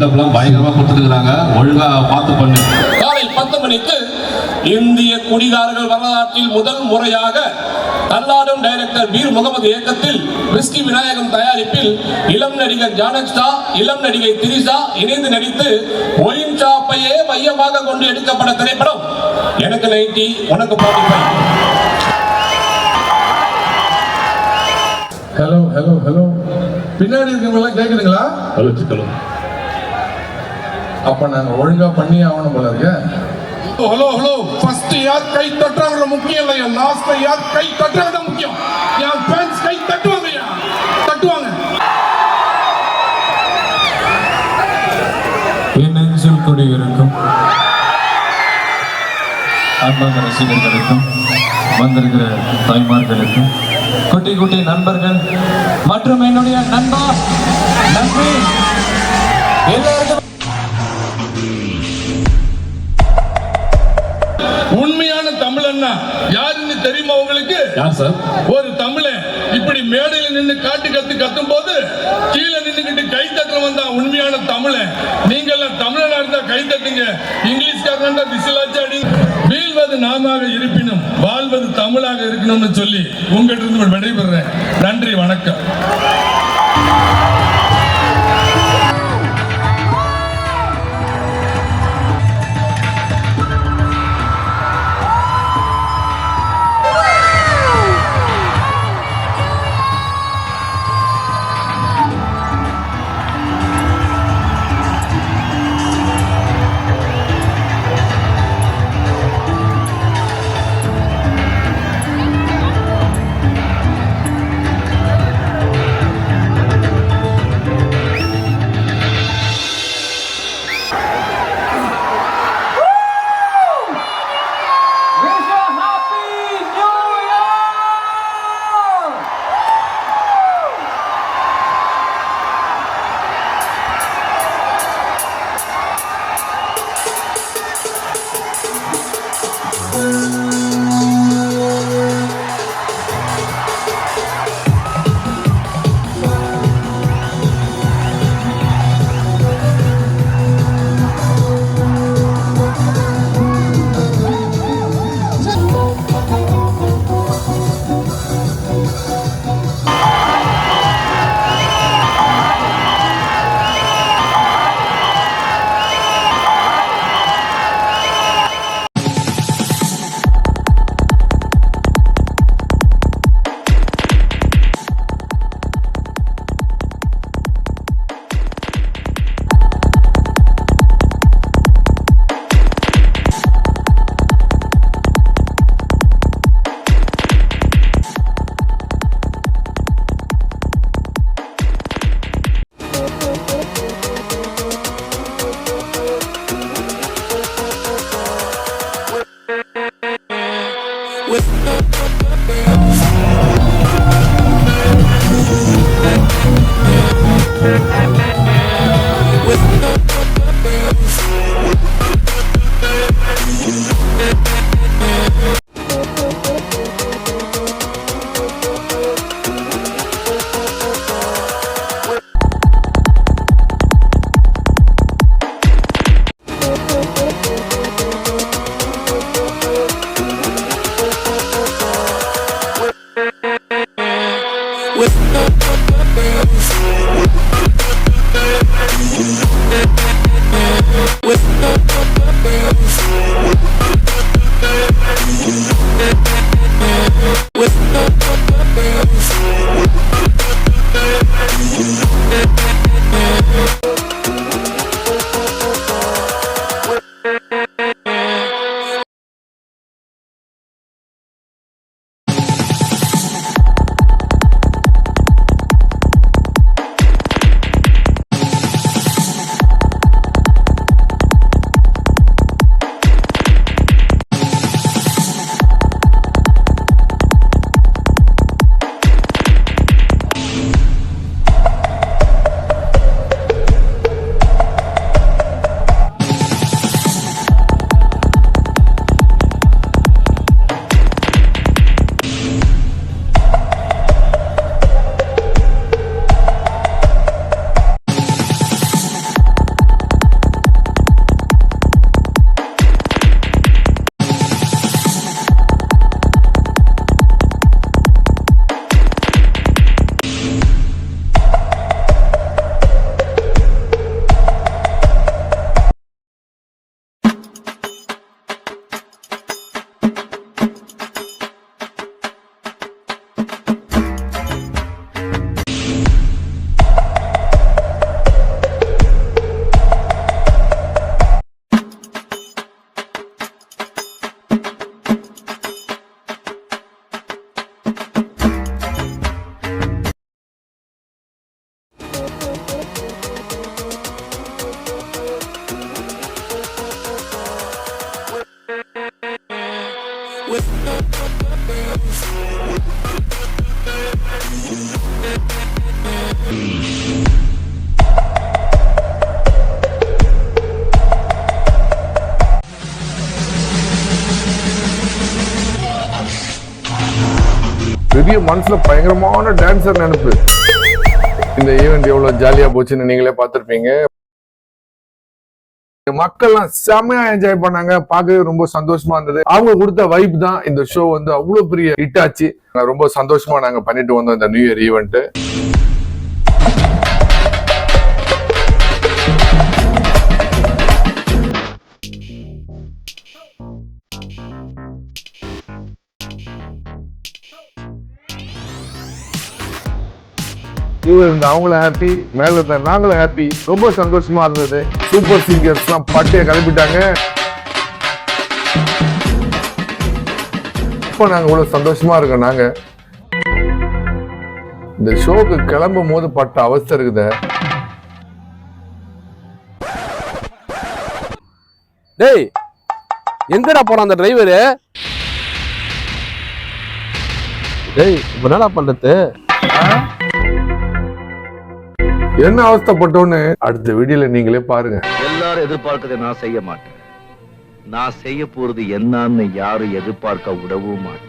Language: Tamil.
பில்டப்லாம் பயங்கரமா கொடுத்துருக்காங்க. ஒழுங்கா பார்த்து பண்ணு. காலை 10 மணிக்கு இந்திய குடிகாரர்கள் வரலாற்றில் முதல் முறையாக தன்னாடும் டைரக்டர் பீர் முகமது இயக்கத்தில் விஸ்கி விநாயகம் தயாரிப்பில் இளம் நடிகர் ஜானக்ஸ்டா, இளம் நடிகை திரிஷா இணைந்து நடித்து ஒயின் ஷாப்பையே மையமாக கொண்டு எடுக்கப்பட்ட திரைப்படம் எனக்கு 90 உனக்கு 45. ஹலோ ஹலோ ஹலோ, பின்னாடி இருக்கவங்களாம் கேக்குதுங்களா? அப்ப நாங்க ஒழுங்கா பண்ணி ஆகணும் போல இருக்க. ஹலோ ஹலோ, ஃபர்ஸ்ட் யார் கை தட்டுறாங்க முக்கியம் இல்லையா, லாஸ்ட்ல யார் கை தட்டுறாங்க முக்கியம். என் ஃபேன்ஸ் கை தட்டுவாங்கயா, தட்டுவாங்க. என் நெஞ்சில் குடியிருக்கும் அன்பான ரசிகர்களுக்கும் வந்திருக்கிற தாய்மார்களுக்கும் குட்டி குட்டி நண்பர்கள் மற்றும் என்னுடைய நண்பா நன்றி எல்லாருக்கும். உண்மையான தமிழன்னா யாருன்னு தெரியுமா உங்களுக்கு? யார் சார்? ஒரு தமிழன் இப்படி மேடையில் நின்று காட்டு கத்தும் போது கீழே நின்னுக்கிட்டு கை தட்டுறவன் தான் உண்மையான தமிழன். நீங்க எல்லாம் தமிழனா இருந்தா கை தட்டுங்க, இங்கிலீஷ்காரன் விசிலாச்சு அடி. வீழ்வது நாமாக இருப்பினும் வாழ்வது தமிழாக இருக்கணும்னு சொல்லி உங்ககிட்ட இருந்து விடைபெறேன். நன்றி, வணக்கம். பெரிய மனசுல பயங்கரமான டான்சர் நினைப்பு. இந்த ஈவெண்ட் எவ்வளவு ஜாலியா போச்சுன்னு நீங்களே பார்த்திருப்பீங்க. மக்கள்லாம் செமையா என்ஜாய் பண்ணாங்க. பார்க்கவே ரொம்ப சந்தோஷமா இருந்தது. அவங்க கொடுத்த வைப் தான் இந்த ஷோ வந்து அவ்வளவு பெரிய ஹிட் ஆச்சு. ரொம்ப சந்தோஷமா நாங்க பண்ணிட்டு வந்தோம் இந்த நியூ இயர் ஈவெண்ட். இருந்த அவங்களும் ஹாப்பி, மேல இருந்த நாங்களும் ஹாப்பி. ரொம்ப சந்தோஷமா இருந்தது. சூப்பர் சிங்கர்ஸ் எல்லாம் பட்டைய கிளப்பிட்டாங்க. இப்ப நாங்க இவ்வளவு சந்தோஷமா இருக்கோம். நாங்க இந்த ஷோக்கு கிளம்பும் போது பட்ட அவஸ்தை இருக்குத. டேய், எங்கடா போறான் அந்த டிரைவரு? டேய், இப்ப என்னடா பண்றது? என்ன அவஸ்தைப்பட்டோன்னு அடுத்த வீடியோல நீங்களே பாருங்க. எல்லாரும் எதிர்பார்க்கறதை நான் செய்ய மாட்டேன். நான் செய்ய போறது என்னன்னு யாரும் எதிர்பார்க்க விடவும் மாட்டேன்.